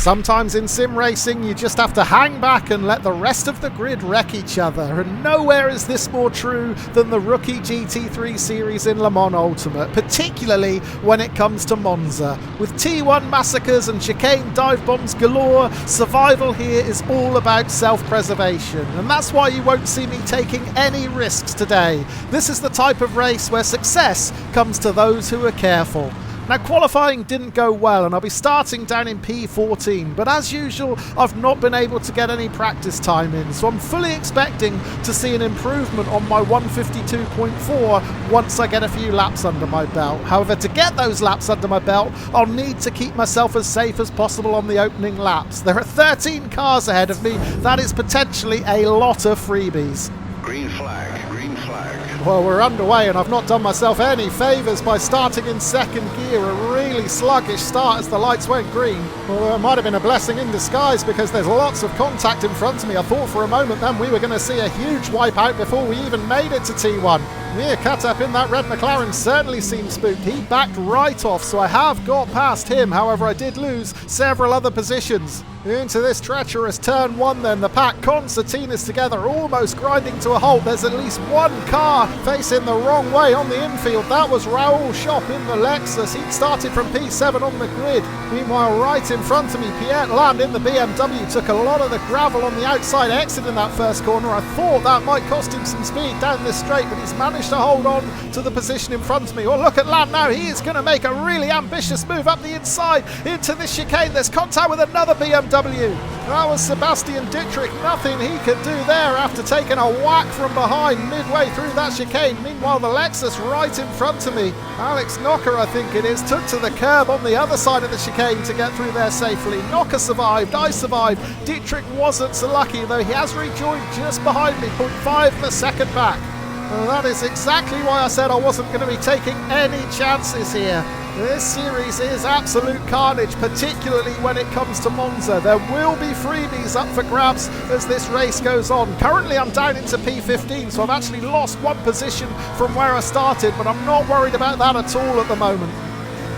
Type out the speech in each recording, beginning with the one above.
Sometimes in sim racing you just have to hang back and let the rest of the grid wreck each other, and nowhere is this more true than the Rookie GT3 series in Le Mans Ultimate, particularly when it comes to Monza. With T1 massacres and chicane dive bombs galore, survival here is all about self-preservation, and that's why you won't see me taking any risks today. This is the type of race where success comes to those who are careful. Now, qualifying didn't go well and I'll be starting down in P14, but as usual I've not been able to get any practice time in, so I'm fully expecting to see an improvement on my 152.4 once I get a few laps under my belt. However, to get those laps under my belt I'll need to keep myself as safe as possible on the opening laps. There are 13 cars ahead of me. That is potentially a lot of freebies. Green flag, green flag. Well, we're underway and I've not done myself any favours by starting in second gear. A really sluggish start as the lights went green. Well, it might have been a blessing in disguise because there's lots of contact in front of me. I thought for a moment then we were going to see a huge wipeout before we even made it to T1. Mir Katap in that red McLaren certainly seemed spooked. He backed right off, so I have got past him. However, I did lose several other positions. Into this treacherous turn one then, the pack concertinas together, almost grinding to a halt. There's at least one car facing the wrong way on the infield. That was Raoul Shop in the Lexus. He started from P7 on the grid. Meanwhile, right in front of me, Piet Land in the BMW took a lot of the gravel on the outside exit in that first corner. I thought that might cost him some speed down this straight, but he's managed to hold on to the position in front of me. Well, look at Land now. He is going to make a really ambitious move up the inside into this chicane. There's contact with another BMW. That was Sebastian Dietrich. Nothing he could do there after taking a whack from behind midway through that chicane. Meanwhile, the Lexus right in front of me, Alex Knocker I think it is, took to the curb on the other side of the chicane to get through there safely. Knocker survived, I survived. Dietrich wasn't so lucky, though he has rejoined just behind me, 0.5 of a second back. And that is exactly why I said I wasn't going to be taking any chances here. This series is absolute carnage, particularly when it comes to Monza. There will be freebies up for grabs as this race goes on. Currently I'm down into P15, so I've actually lost one position from where I started, but I'm not worried about that at all at the moment.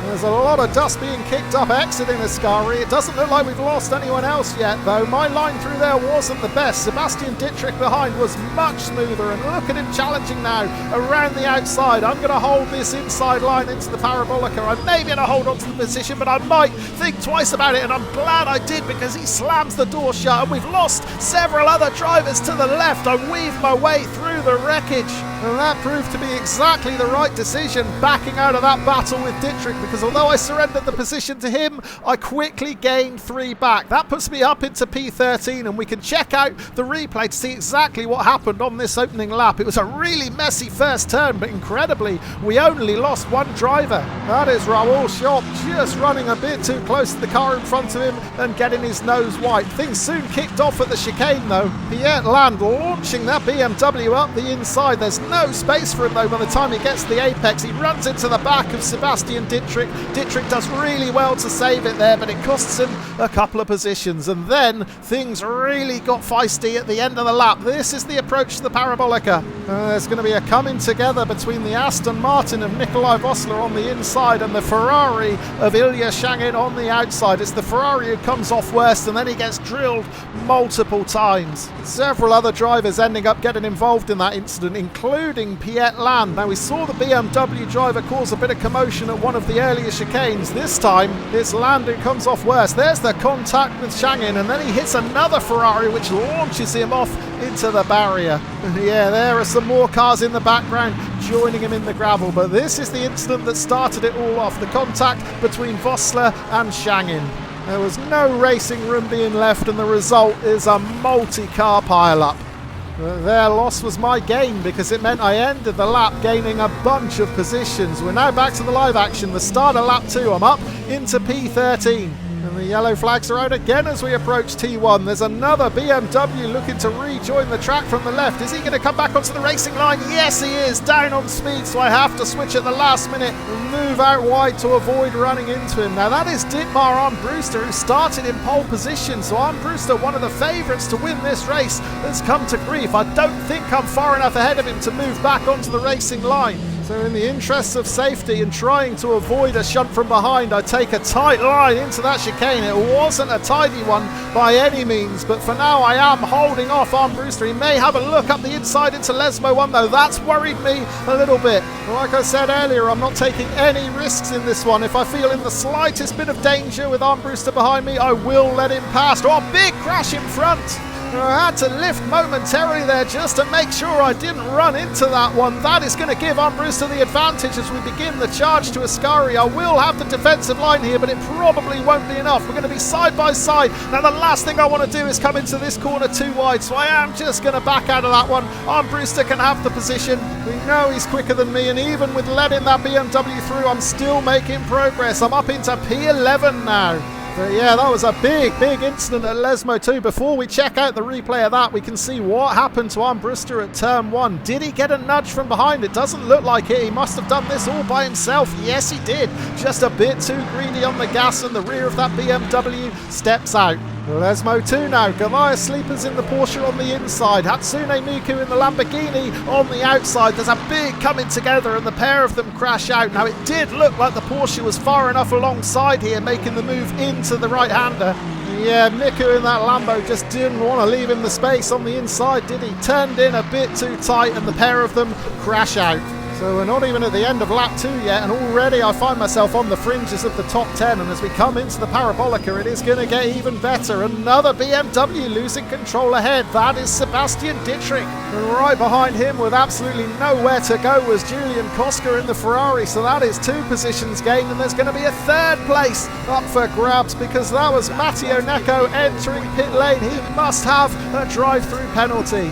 There's a lot of dust being kicked up exiting Ascari. It doesn't look like we've lost anyone else yet, though. My line through there wasn't the best. Sebastian Dietrich behind was much smoother, and look at him challenging now around the outside. I'm going to hold this inside line into the Parabolica. I may be able to hold on to the position, but I might think twice about it, and I'm glad I did because he slams the door shut, and we've lost several other drivers to the left. I weaved my way through the wreckage, and that proved to be exactly the right decision, backing out of that battle with Dietrich, because although I surrendered the position to him, I quickly gained 3 back. That puts me up into P13, and we can check out the replay to see exactly what happened on this opening lap. It was a really messy first turn, but incredibly, we only lost one driver. That is Raoul Shop, just running a bit too close to the car in front of him and getting his nose wiped. Things soon kicked off at the chicane, though. Piet Land launching that BMW up the inside. There's no space for him, though, by the time he gets to the apex. He runs into the back of Sebastian Dietrich. Dietrich does really well to save it there, but it costs him a couple of positions. And then things really got feisty at the end of the lap. This is the approach to the Parabolica. There's going to be a coming together between the Aston Martin of Nikolai Vossler on the inside and the Ferrari of Ilya Shangin on the outside. It's the Ferrari who comes off worst, and then he gets drilled multiple times. Several other drivers ending up getting involved in that incident, including Piet Land. Now, we saw the BMW driver cause a bit of commotion at one of the earlier chicanes. This time it's Land who comes off worst. There's the contact with Shangin, and then he hits another Ferrari which launches him off into the barrier. Yeah, there are some more cars in the background joining him in the gravel, but this is the incident that started it all off, the contact between Vossler and Shangin. There was no racing room being left, and the result is a multi-car pile-up. Their loss was my gain because it meant I ended the lap gaining a bunch of positions. We're now back to the live action, the start of lap 2. I'm up into P13. And the yellow flags are out again as we approach T1. There's another BMW looking to rejoin the track from the left. Is he going to come back onto the racing line? Yes, he is. Down on speed, so I have to switch at the last minute and move out wide to avoid running into him. Now, that is Dietmar Armbruster, who started in pole position. So Armbruster, one of the favourites to win this race, has come to grief. I don't think I'm far enough ahead of him to move back onto the racing line. So in the interests of safety and trying to avoid a shunt from behind, I take a tight line into that chicane. It wasn't a tidy one by any means, but for now I am holding off Armbruster. He may have a look up the inside into Lesmo 1 though. That's worried me a little bit. Like I said earlier, I'm not taking any risks in this one. If I feel in the slightest bit of danger with Armbruster behind me, I will let him past. Oh, big crash in front! I had to lift momentarily there just to make sure I didn't run into that one. That is going to give Armbruster the advantage as we begin the charge to Ascari. I will have the defensive line here, but it probably won't be enough. We're going to be side by side. Now the last thing I want to do is come into this corner too wide, so I am just going to back out of that one. Armbruster can have the position. We know he's quicker than me, and even with letting that BMW through, I'm still making progress. I'm up into P11 now. But yeah, that was a big incident at Lesmo 2. Before we check out the replay of that, we can see what happened to Armbruster at turn 1. Did he get a nudge from behind? It doesn't look like it. He must have done this all by himself. Yes, he did. Just a bit too greedy on the gas, and the rear of that BMW steps out. Lesmo 2 now. Goliath Sleepers in the Porsche on the inside. Hatsune Miku in the Lamborghini on the outside. There's a big coming together and the pair of them crash out. Now it did look like the Porsche was far enough alongside here, making the move into the right-hander. Yeah, Miku in that Lambo just didn't want to leave him the space on the inside, did he? Turned in a bit too tight and the pair of them crash out. So we're not even at the end of lap 2 yet, and already I find myself on the fringes of the top 10, and as we come into the Parabolica, it is going to get even better. Another BMW losing control ahead. That is Sebastian Dietrich. And right behind him, with absolutely nowhere to go, was Julian Koska in the Ferrari. So that is 2 positions gained, and there's going to be a 3rd place up for grabs, because that was Matteo Necco entering pit lane. He must have a drive-through penalty.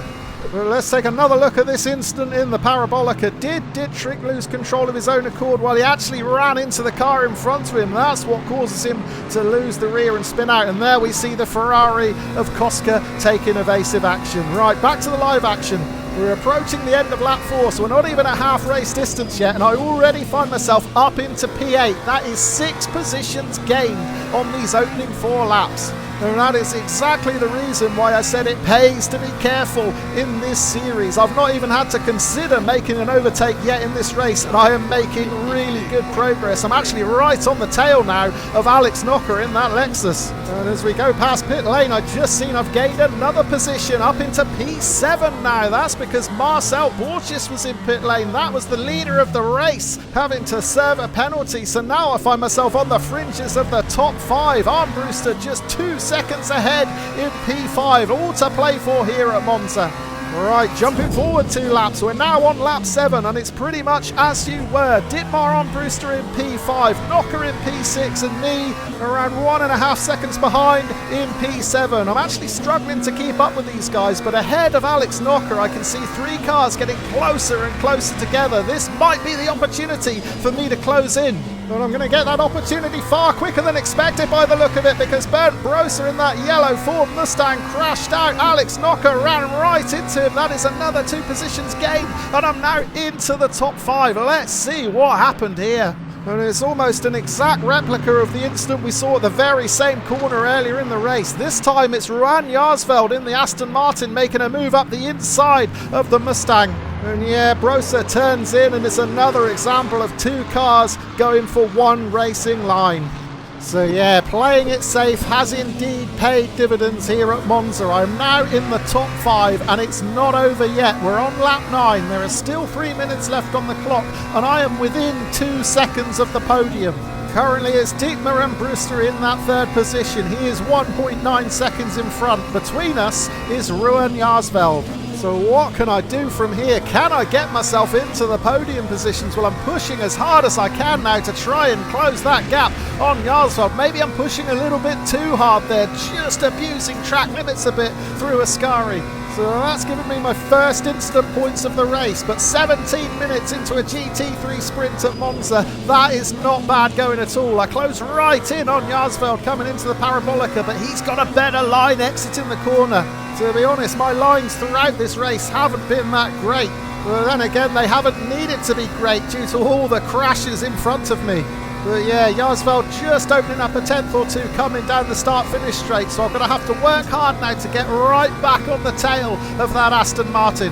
Well, let's take another look at this incident in the Parabolica. Did Dietrich lose control of his own accord? Well, he actually ran into the car in front of him. That's what causes him to lose the rear and spin out. And there we see the Ferrari of Koska taking evasive action. Right, back to the live action. We're approaching the end of lap 4, so we're not even at half race distance yet, and I already find myself up into P8. That is 6 positions gained on these opening 4 laps. And that is exactly the reason why I said it pays to be careful in this series. I've not even had to consider making an overtake yet in this race, and I am making really good progress. I'm actually right on the tail now of Alex Knocker in that Lexus. And as we go past pit lane, I've just seen I've gained another position up into P7 now. That's because Marcel Borges was in pit lane. That was the leader of the race, having to serve a penalty. So now I find myself on the fringes of the top 5. Armbruster just 2 seconds ahead in P5. All to play for here at Monza. Right, jumping forward 2 laps. We're now on lap 7, and it's pretty much as you were. Dietmar Armbruster in P5, Knocker in P6, and me around 1.5 seconds behind in P7. I'm actually struggling to keep up with these guys, but ahead of Alex Knocker, I can see 3 cars getting closer and closer together. This might be the opportunity for me to close in. But I'm going to get that opportunity far quicker than expected by the look of it, because Bernd Brosser in that yellow Ford Mustang crashed out. Alex Knocker ran right into him. That is another 2 positions gained, and I'm now into the top 5. Let's see what happened here. And it's almost an exact replica of the incident we saw at the very same corner earlier in the race. This time it's Rohan Jarsveld in the Aston Martin making a move up the inside of the Mustang. And yeah, Brosser turns in, and it's another example of 2 cars going for 1 racing line. So yeah, playing it safe has indeed paid dividends here at Monza. I'm now in the top 5, and it's not over yet. We're on lap 9. There are still 3 minutes left on the clock, and I am within 2 seconds of the podium. Currently it's Dietmar Armbruster in that 3rd position. He is 1.9 seconds in front. Between us is Rohan Jarsveld. So what can I do from here? Can I get myself into the podium positions? Well, I'm pushing as hard as I can now to try and close that gap on Jarsveld. Maybe I'm pushing a little bit too hard there, just abusing track limits a bit through Ascari. So that's given me my first instant points of the race, but 17 minutes into a GT3 sprint at Monza, that is not bad going at all. I close right in on Jarsveld coming into the Parabolica, but he's got a better line exiting the corner. To be honest, my lines throughout this race haven't been that great. But then again, they haven't needed to be great due to all the crashes in front of me. But yeah, Jarsveld just opening up a 10th or 2 coming down the start-finish straight, so I'm going to have to work hard now to get right back on the tail of that Aston Martin.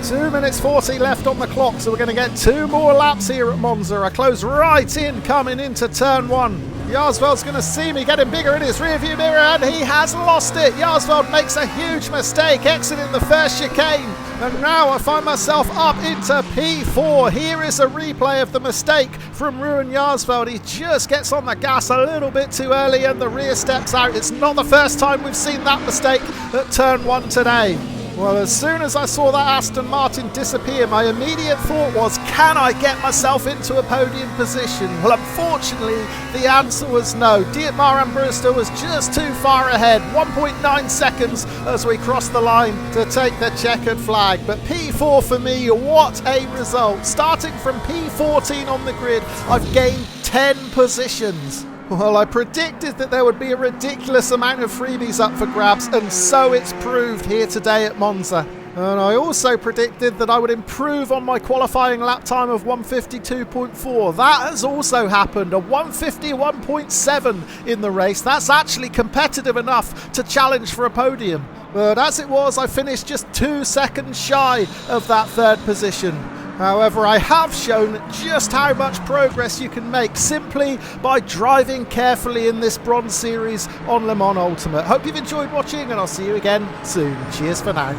2 minutes 40 left on the clock, so we're going to get 2 more laps here at Monza. I close right in coming into turn 1. Jarsveld's going to see me getting bigger in his rearview mirror, and he has lost it. Jarsveld makes a huge mistake exiting the first chicane, and now I find myself up into P4. Here is a replay of the mistake from Ruben Jarsveld. He just gets on the gas a little bit too early and the rear steps out. It's not the first time we've seen that mistake at turn 1 today. Well, as soon as I saw that Aston Martin disappear, my immediate thought was, can I get myself into a podium position? Well, unfortunately, the answer was no. Dietmar Ambruster was just too far ahead, 1.9 seconds as we crossed the line to take the checkered flag. But P4 for me, what a result. Starting from P14 on the grid, I've gained 10 positions. Well, I predicted that there would be a ridiculous amount of freebies up for grabs, and so it's proved here today at Monza. And I also predicted that I would improve on my qualifying lap time of 1:52.4. That has also happened, a 1:51.7 in the race. That's actually competitive enough to challenge for a podium. But as it was, I finished just 2 seconds shy of that 3rd position. However, I have shown just how much progress you can make simply by driving carefully in this Bronze Series on Le Mans Ultimate. Hope you've enjoyed watching, and I'll see you again soon. Cheers for now.